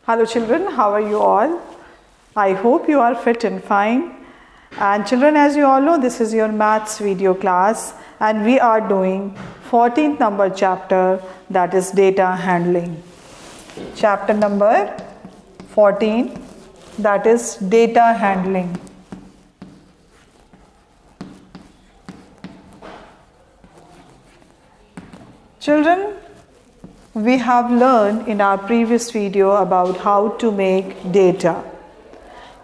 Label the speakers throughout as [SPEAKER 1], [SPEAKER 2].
[SPEAKER 1] Hello children, how are you all? I hope you are fit and fine. And children, as you all know, this is your maths video class and we are doing 14th number chapter, that is data handling. Chapter number 14, that is data handling. Children, we have learned in our previous video about how to make data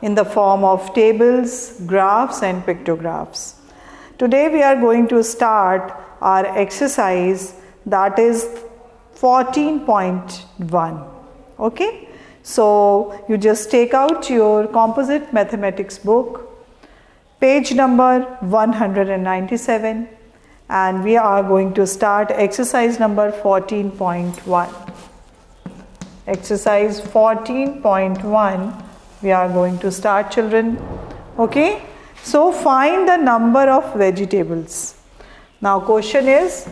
[SPEAKER 1] in the form of tables, graphs and pictographs. Today we are going to start our exercise, that is 14.1. Okay? So you just take out your composite mathematics book, page number 197. And we are going to start exercise number 14.1. Exercise 14.1 we are going to start, children. Okay? So find the number of vegetables. Now question is,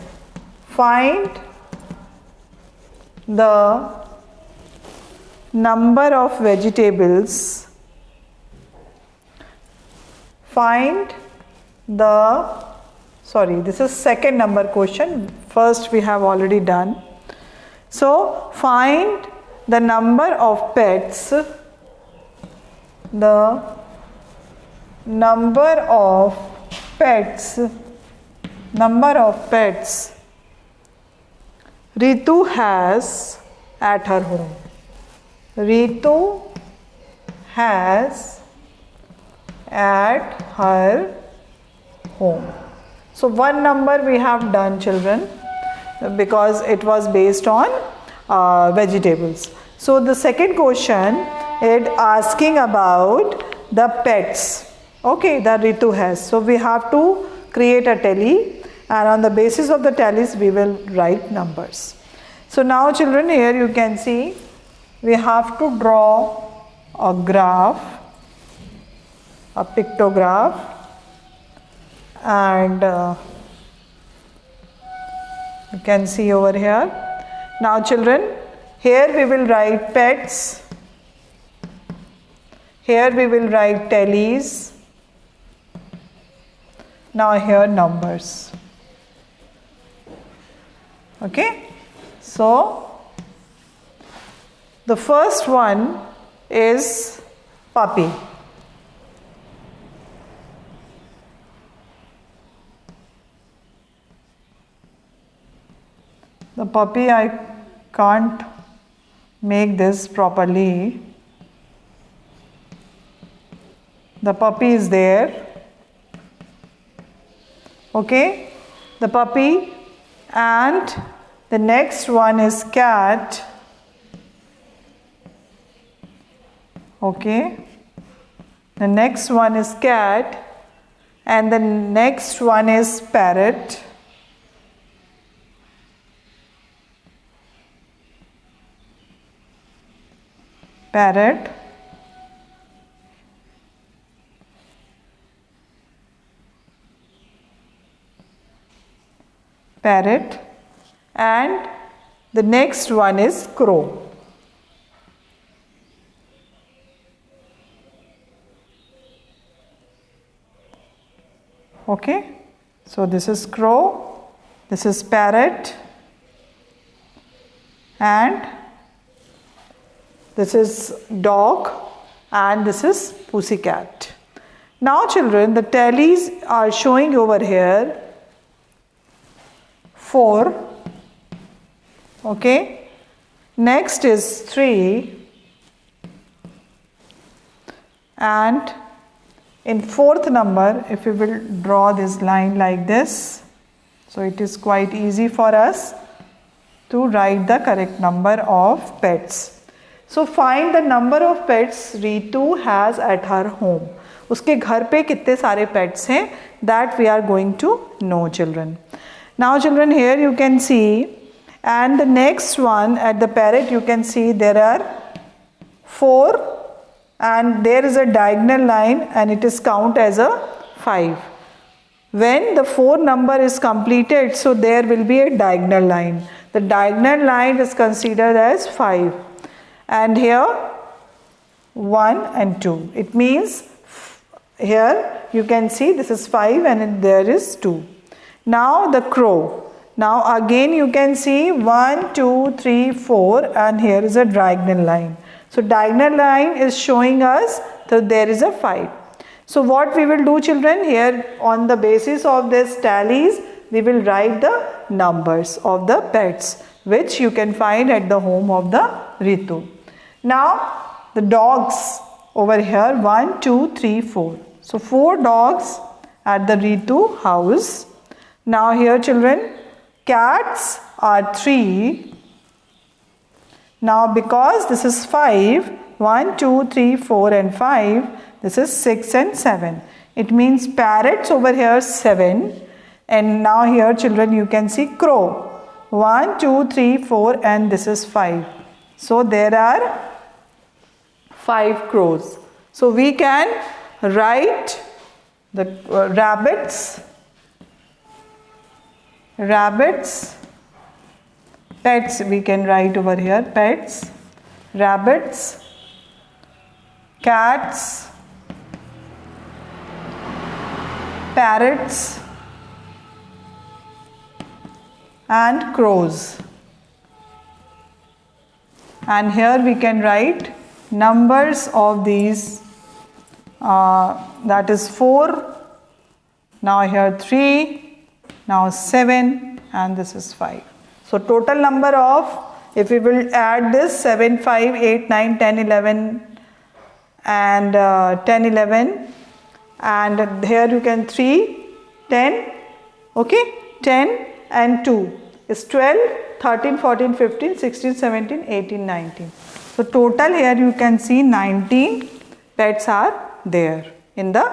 [SPEAKER 1] find the number of vegetables. This is second number question. First we have already done. So find the number of pets. The number of pets Ritu has at her home. Ritu has at her home. So one number we have done, children, because it was based on vegetables. So the second question is asking about the pets, okay, that Ritu has. So we have to create a tally and on the basis of the tallies we will write numbers. So now children, here you can see we have to draw a graph, a pictograph. And you can see over here. Now children, here we will write pets, here we will write tallies, now here numbers. Okay, so the first one is puppy. The puppy, I can't make this properly. The puppy is there. Okay, the puppy, and the next one is cat. Okay, the next one is cat, and the next one is parrot. Parrot, and the next one is crow. Okay, so this is crow, this is parrot, and this is dog, and this is pussycat. Now children, the tallies are showing over here 4. Okay, next is 3, and in fourth number, if we will draw this line like this, so it is quite easy for us to write the correct number of pets. So find the number of pets Ritu has at her home. उसके घर पे कितने सारे pets हैं, that we are going to know, children. Now children, here you can see, and the next one at the parrot you can see there are 4, and there is a diagonal line and it is count as a 5. When the 4 number is completed, so there will be a diagonal line. The diagonal line is considered as 5. and here 1 and 2. It means here you can see this is 5 and there is 2. Now the crow. Now again you can see 1, 2, 3, 4 and here is a diagonal line. So diagonal line is showing us that there is a 5. So what we will do, children, here on the basis of this tallies, we will write the numbers of the pets which you can find at the home of the Ritu. Now the dogs over here 1, 2, 3, 4. So 4 dogs at the Ritu house. Now here, children, cats are 3. Now because this is 5, 1, 2, 3, 4 and 5, this is 6 and 7. It means parrots over here 7. And now here, children, you can see crow. 1, 2, 3, 4 and this is 5. So there are 5 crows. So we can write the rabbits, pets we can write over here, pets, rabbits, cats, parrots and crows. And here we can write numbers of these, that is 4, now here 3, now 7 and this is 5. So total number of, if we will add this 7, 5, 8, 9, 10, 11 and 10, 11 and here you can 3, 10, okay, 10 and 2 is 12, 13, 14, 15, 16, 17, 18, 19. So total here you can see 19 pets are there in the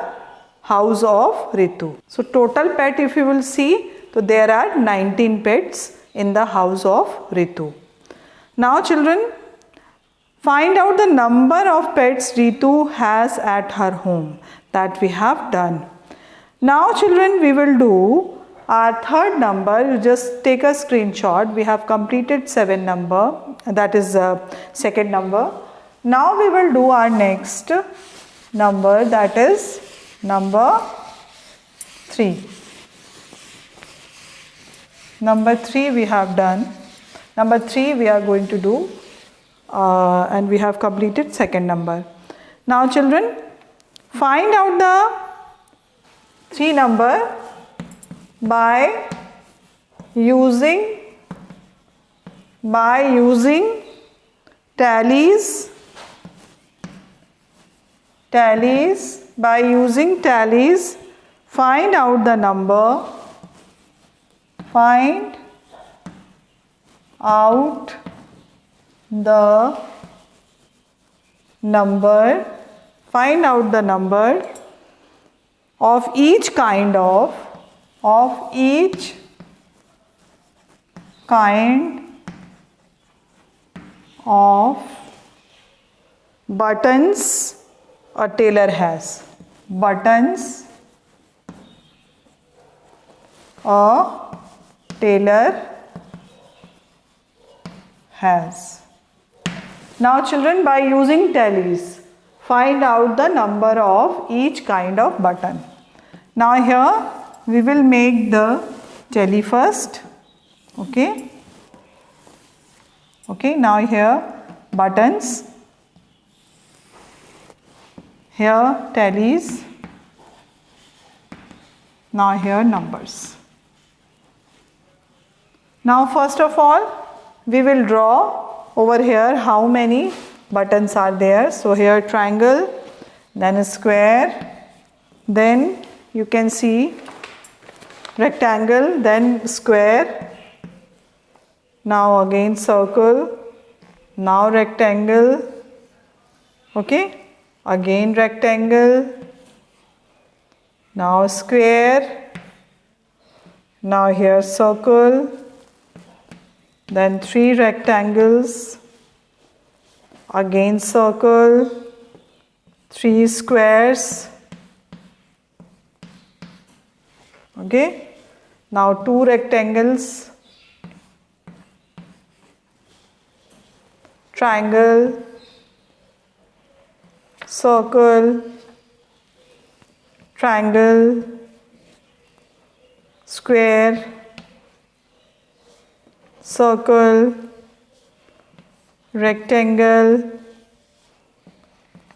[SPEAKER 1] house of Ritu. So total pet if you will see, so there are 19 pets in the house of Ritu. Now children, find out the number of pets Ritu has at her home. That we have done. Now children, we will do our third number. You just take a screenshot. We have completed 7 number. That is second number. Now we will do our next number, that is number 3. Number 3 we have done. Number 3 we are going to do and we have completed second number. Now children, find out the 3 number by using tallies. By using tallies, find out the number. Find out the number. Find out the number of each kind of buttons a tailor has. Buttons a tailor has. Now children, by using tallies, find out the number of each kind of button. Now here we will make the tally first. Okay. Now here buttons. Here tallies. Now here numbers. Now first of all, we will draw over here how many buttons are there. So here triangle, then a square, then you can see rectangle, then square, now again circle, now rectangle, okay, again rectangle, now square, now here circle, then 3 rectangles, again circle, 3 squares, okay, now 2 rectangles, triangle, circle, triangle, square, circle, rectangle,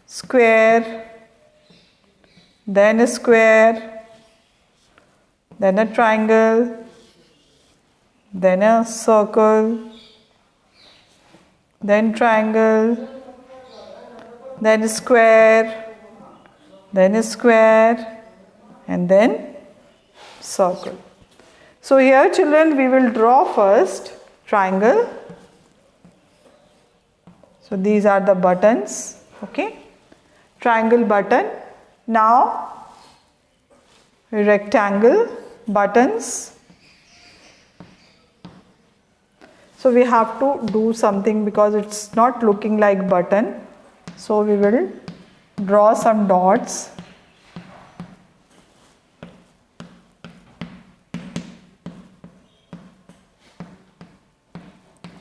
[SPEAKER 1] square, then a square, then a triangle, then a circle, then triangle, then a square, then a square, and then circle. So here children, we will draw first triangle. So these are the buttons, okay, triangle button. Now rectangle buttons. So we have to do something because it's not looking like button. So we will draw some dots.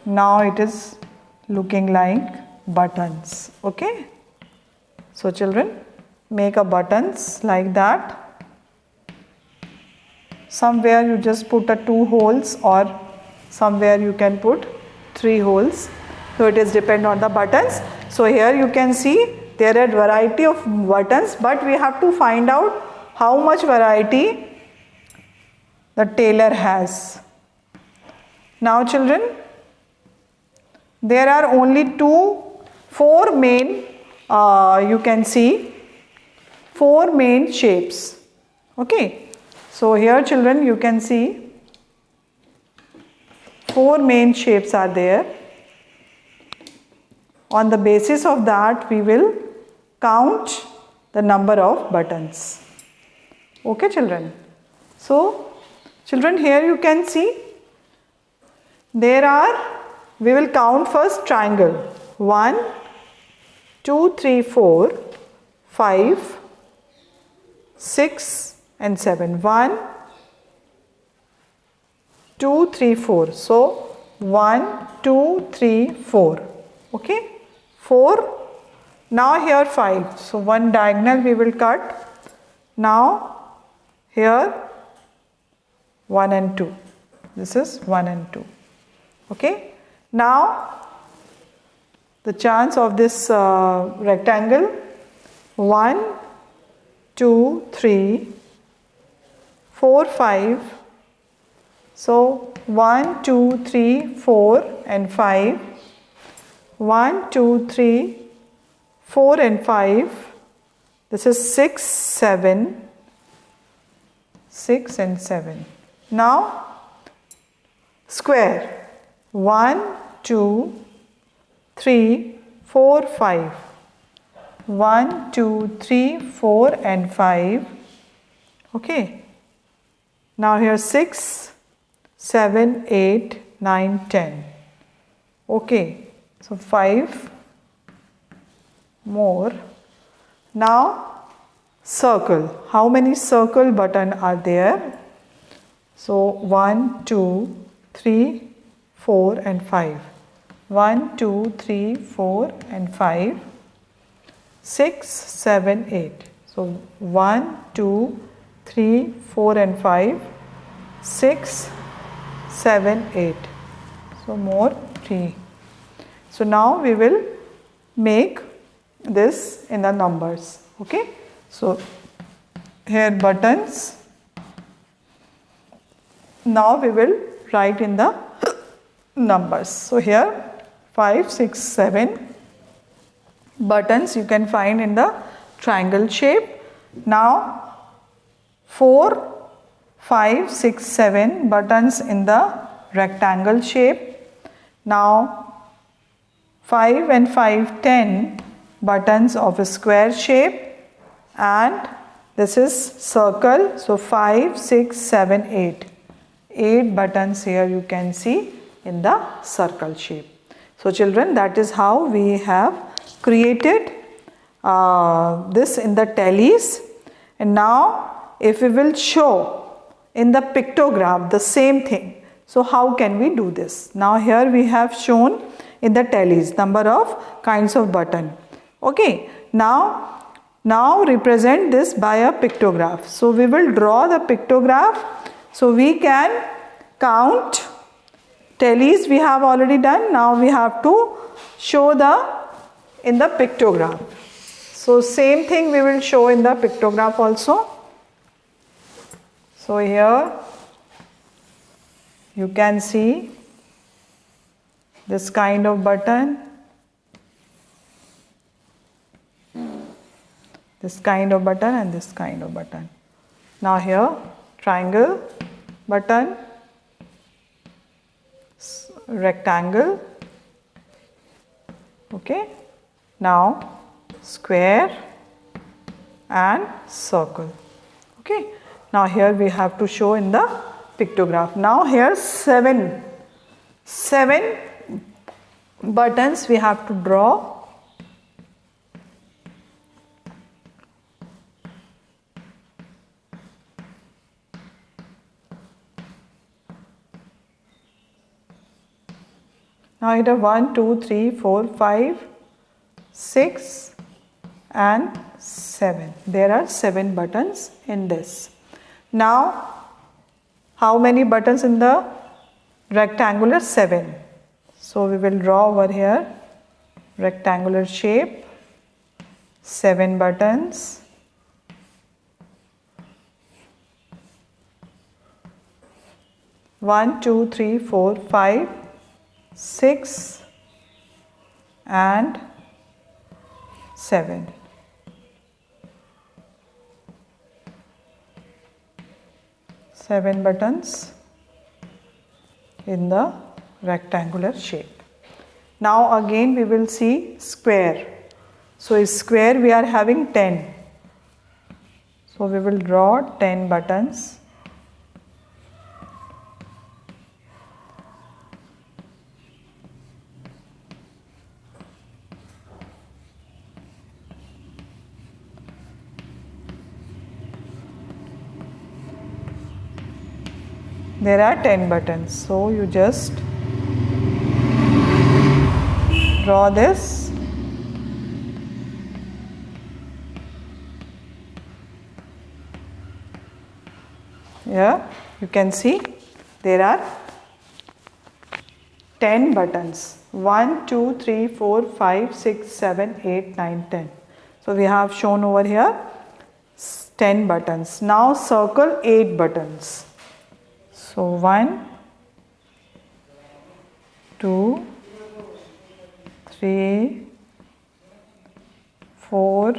[SPEAKER 1] Now it is looking like buttons, okay. So children, make a buttons like that. Somewhere you just put a 2 holes or somewhere you can put 3 holes. So it is depend on the buttons. So here you can see there are variety of buttons, but we have to find out how much variety the tailor has. Now children, there are only 4 main, you can see 4 main shapes, okay. So here children, you can see 4 main shapes are there. On the basis of that, we will count the number of buttons, okay children. So children, here you can see there are, we will count first triangle. 1, 2, 3, 4, 5, 6 and 7. 1, 2, 3, 4. So 1, 2, 3, 4. Okay. 4. Now here 5. So one diagonal we will cut. Now here 1 and 2. This is 1 and 2. Okay. Now the chance of this rectangle, 1, 2, 3, 4, 5. So 1, 2, 3, 4 and 5. 1, 2, 3, 4 and 5. This is 6, 7. 6 and 7. Now square. 1, 2, 3, 4, 5. 1, 2, 3, 4 and 5. Okay. Now here 6, 7, 8, 9, 10. Okay. So 5 more. Now circle. How many circle button are there? So 1, 2, 3, 4 and 5. 1, 2, 3, 4 and 5. 6, 7, 8. So 1, 2, 3, 4 and 5. 6, 7, 8. So more 3. So now we will make this in the numbers. Okay. So here buttons. Now we will write in the numbers. So here 5, 6, 7 buttons you can find in the triangle shape. Now 4, 5, 6, 7 buttons in the rectangle shape. Now 5 and 5, 10 buttons of a square shape, and this is circle. So 5, 6, 7, 8. 8 buttons here you can see in the circle shape. So children, that is how we have created this in the tallies. And now if we will show in the pictogram the same thing, so how can we do this? Now here we have shown in the tallies number of kinds of button. Okay, now represent this by a pictograph. So we will draw the pictograph. So we can count. Tallies we have already done. Now we have to show in the pictograph. So same thing we will show in the pictograph also. So here you can see this kind of button, this kind of button and this kind of button. Now here triangle, button, rectangle, okay. Now square and circle, okay. Now here we have to show in the pictograph. Now here seven buttons we have to draw. Now here 1, 2, 3, 4, 5, 6 and 7. There are 7 buttons in this. Now how many buttons in the rectangular? 7. So we will draw over here rectangular shape, 7 buttons. One, 2, 3, 4, 5, 6 and 7. Seven buttons in the rectangular shape. Now again we will see square. So in square we are having 10. So we will draw 10 buttons. There are 10 buttons, so you just draw this. Here you can see there are 10 buttons. 1, 2, 3, 4, 5, 6, 7, 8, 9, 10. So we have shown over here 10 buttons. Now circle 8 buttons. So 1, 2, 3, 4,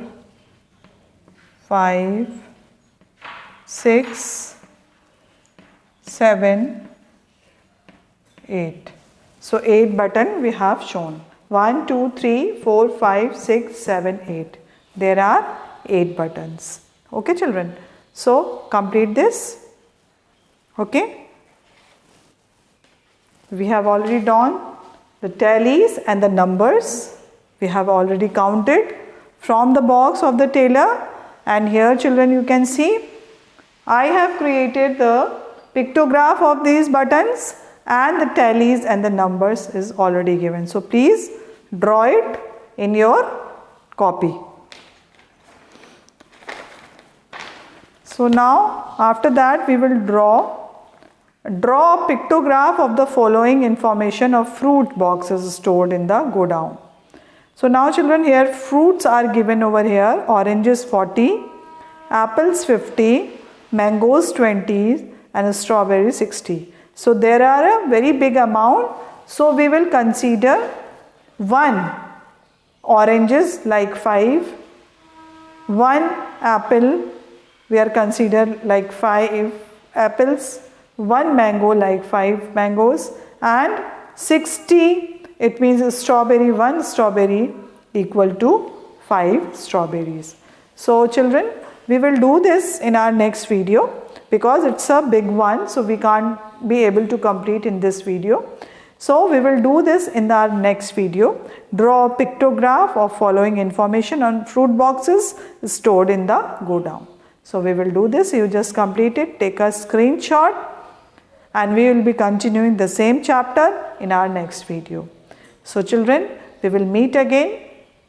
[SPEAKER 1] 5, 6, 7, 8. So 8 button we have shown. 1, 2, 3, 4, 5, 6, 7, 8. There are 8 buttons. Okay children. So complete this. Okay. We have already done the tallies and the numbers. We have already counted from the box of the tailor. And here children you can see I have created the pictograph of these buttons and the tallies and the numbers is already given. So please draw it in your copy. So now after that we will draw a pictograph of the following information of fruit boxes stored in the go down. So now children here fruits are given over here. Oranges 40, apples 50, mangoes 20 and strawberry 60. So there are a very big amount. So we will consider 1 oranges like 5, 1 apple we are considered like 5 apples, 1 mango like 5 mangoes and 60 it means strawberry, 1 strawberry equal to 5 strawberries. So children we will do this in our next video because it's a big one, so we can't be able to complete in this video. So we will do this in our next video. Draw a pictograph of following information on fruit boxes stored in the go down. So we will do this. You just complete it, take a screenshot and we will be continuing the same chapter in our next video. So children, we will meet again.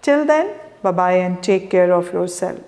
[SPEAKER 1] Till then, Bye bye and take care of yourself.